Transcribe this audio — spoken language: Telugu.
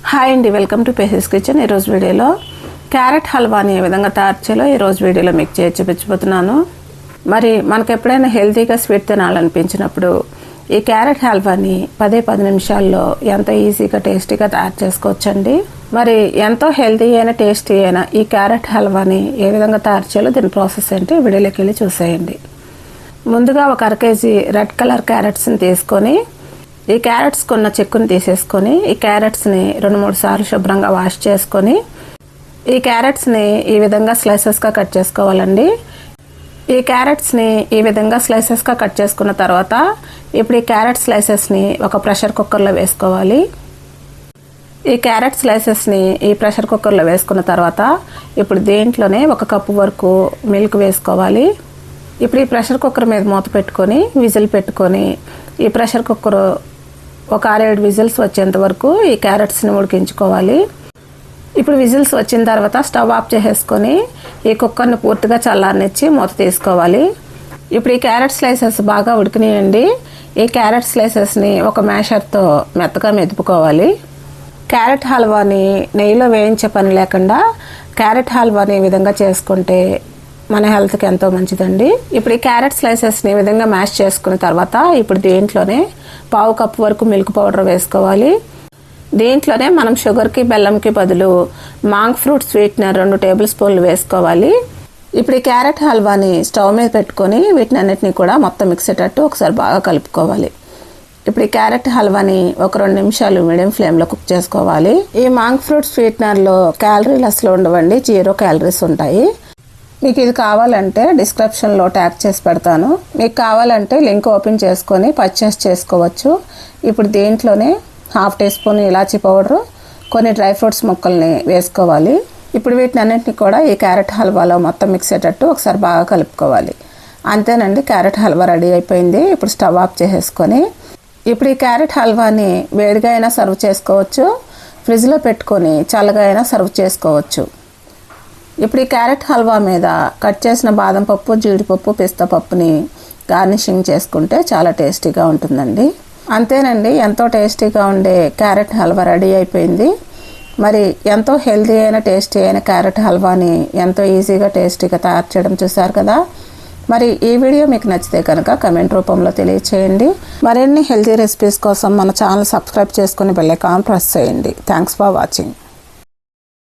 హాయ్ అండి, వెల్కమ్ టు పేసెస్ కిచెన్. ఈరోజు వీడియోలో క్యారెట్ హల్వాని ఏ విధంగా తయారు చేయాలో ఈరోజు వీడియోలో మీకు చూపించబోతున్నాను. మరి మనకు ఎప్పుడైనా హెల్తీగా స్వీట్ తినాలనిపించినప్పుడు ఈ క్యారెట్ హల్వాని 10 నిమిషాల్లో ఎంతో ఈజీగా టేస్టీగా తయారు చేసుకోవచ్చండి. మరి ఎంతో హెల్తీ అయిన టేస్టీ అయిన ఈ క్యారెట్ హల్వాని ఏ విధంగా తయారు చేయాలో దీని ప్రాసెస్ ఏంటి వీడియోలోకి వెళ్ళి చూసేయండి. ముందుగా ఒక 1/2 కేజీ రెడ్ కలర్ క్యారెట్స్ని తీసుకొని ఈ క్యారెట్స్ కొన్న చెక్కుని తీసేసుకొని ఈ క్యారెట్స్ని 2-3 సార్లు శుభ్రంగా వాష్ చేసుకొని ఈ క్యారెట్స్ని ఈ విధంగా స్లైసెస్గా కట్ చేసుకోవాలండి. ఈ క్యారెట్స్ని ఈ విధంగా స్లైసెస్గా కట్ చేసుకున్న తర్వాత ఇప్పుడు ఈ క్యారెట్ స్లైసెస్ని ఒక ప్రెషర్ కుక్కర్లో వేసుకోవాలి. ఈ క్యారెట్ స్లైసెస్ని ఈ ప్రెషర్ కుక్కర్లో వేసుకున్న తర్వాత ఇప్పుడు దీంట్లోనే 1 కప్పు వరకు మిల్క్ వేసుకోవాలి. ఇప్పుడు ఈ ప్రెషర్ కుక్కర్ మీద మూత పెట్టుకొని విజిల్ పెట్టుకొని ఈ ప్రెషర్ కుక్కర్ ఒక 6-7 విజిల్స్ వచ్చేంత వరకు ఈ క్యారెట్స్ని ఉడికించుకోవాలి. ఇప్పుడు విజిల్స్ వచ్చిన తర్వాత స్టవ్ ఆఫ్ చేసేసుకొని ఈ కుక్కర్ని పూర్తిగా చల్లారనిచ్చి మూత తీసుకోవాలి. ఇప్పుడు ఈ క్యారెట్ స్లైసెస్ బాగా ఉడికినాయండి. ఈ క్యారెట్ స్లైసెస్ని ఒక మ్యాషర్తో మెత్తగా మెదుపుకోవాలి. క్యారెట్ హల్వాని నెయ్యిలో వేయించే పని లేకుండా క్యారెట్ హల్వాని ఈ విధంగా చేసుకుంటే మన హెల్త్కి ఎంతో మంచిదండి. ఇప్పుడు ఈ క్యారెట్ స్లైసెస్ని ఈ విధంగా మ్యాష్ చేసుకున్న తర్వాత ఇప్పుడు దీంట్లోనే 1/2 కప్పు వరకు మిల్క్ పౌడర్ వేసుకోవాలి. దీంట్లోనే మనం షుగర్కి బెల్లంకి బదులు మాంక్ ఫ్రూట్ స్వీట్నర్ 2 టేబుల్ స్పూన్లు వేసుకోవాలి. ఇప్పుడు ఈ క్యారెట్ హల్వాని స్టవ్ మీద పెట్టుకొని వీటిని అన్నిటిని కూడా మొత్తం మిక్స్ అయ్యేటట్టు ఒకసారి బాగా కలుపుకోవాలి. ఇప్పుడు ఈ క్యారెట్ హల్వాని ఒక 2 నిమిషాలు మీడియం ఫ్లేమ్లో కుక్ చేసుకోవాలి. ఈ మాంక్ ఫ్రూట్ స్వీట్నర్లో క్యాలరీలు అసలు ఉండవండి, 0 క్యాలరీస్ ఉంటాయి. మీకు ఇది కావాలంటే డిస్క్రిప్షన్లో ట్యాగ్ చేసి పెడతాను. మీకు కావాలంటే లింక్ ఓపెన్ చేసుకొని పర్చేస్ చేసుకోవచ్చు. ఇప్పుడు దీంట్లోనే 1/2 టీ స్పూన్ ఇలాచీ పౌడరు, కొన్ని డ్రై ఫ్రూట్స్ ముక్కల్ని వేసుకోవాలి. ఇప్పుడు వీటిని అన్నింటినీ కూడా ఈ క్యారెట్ హల్వాలో మొత్తం మిక్స్ అయ్యేటట్టు ఒకసారి బాగా కలుపుకోవాలి. అంతేనండి, క్యారెట్ హల్వా రెడీ అయిపోయింది. ఇప్పుడు స్టవ్ ఆఫ్ చేసేసుకొని ఇప్పుడు ఈ క్యారెట్ హల్వాని వేడిగా అయినా సర్వ్ చేసుకోవచ్చు, ఫ్రిడ్జ్లో పెట్టుకొని చల్లగా అయినా సర్వ్ చేసుకోవచ్చు. ఇప్పుడు ఈ క్యారెట్ హల్వా మీద కట్ చేసిన బాదం పప్పు, జీడిపప్పు, పిస్తా పప్పుని గార్నిషింగ్ చేసుకుంటే చాలా టేస్టీగా ఉంటుందండి. అంతేనండి, ఎంతో టేస్టీగా ఉండే క్యారెట్ హల్వా రెడీ అయిపోయింది. మరి ఎంతో హెల్తీ అయిన టేస్టీ అయిన క్యారెట్ హల్వాని ఎంతో ఈజీగా టేస్టీగా తయారు చేయడం చూసారు కదా. మరి ఈ వీడియో మీకు నచ్చితే కనుక కమెంట్ రూపంలో తెలియచేయండి. మరిన్ని హెల్తీ రెసిపీస్ కోసం మన ఛానల్ సబ్స్క్రైబ్ చేసుకుని బెల్ ఐకాన్ ప్రెస్ చేయండి. Thanks for watching.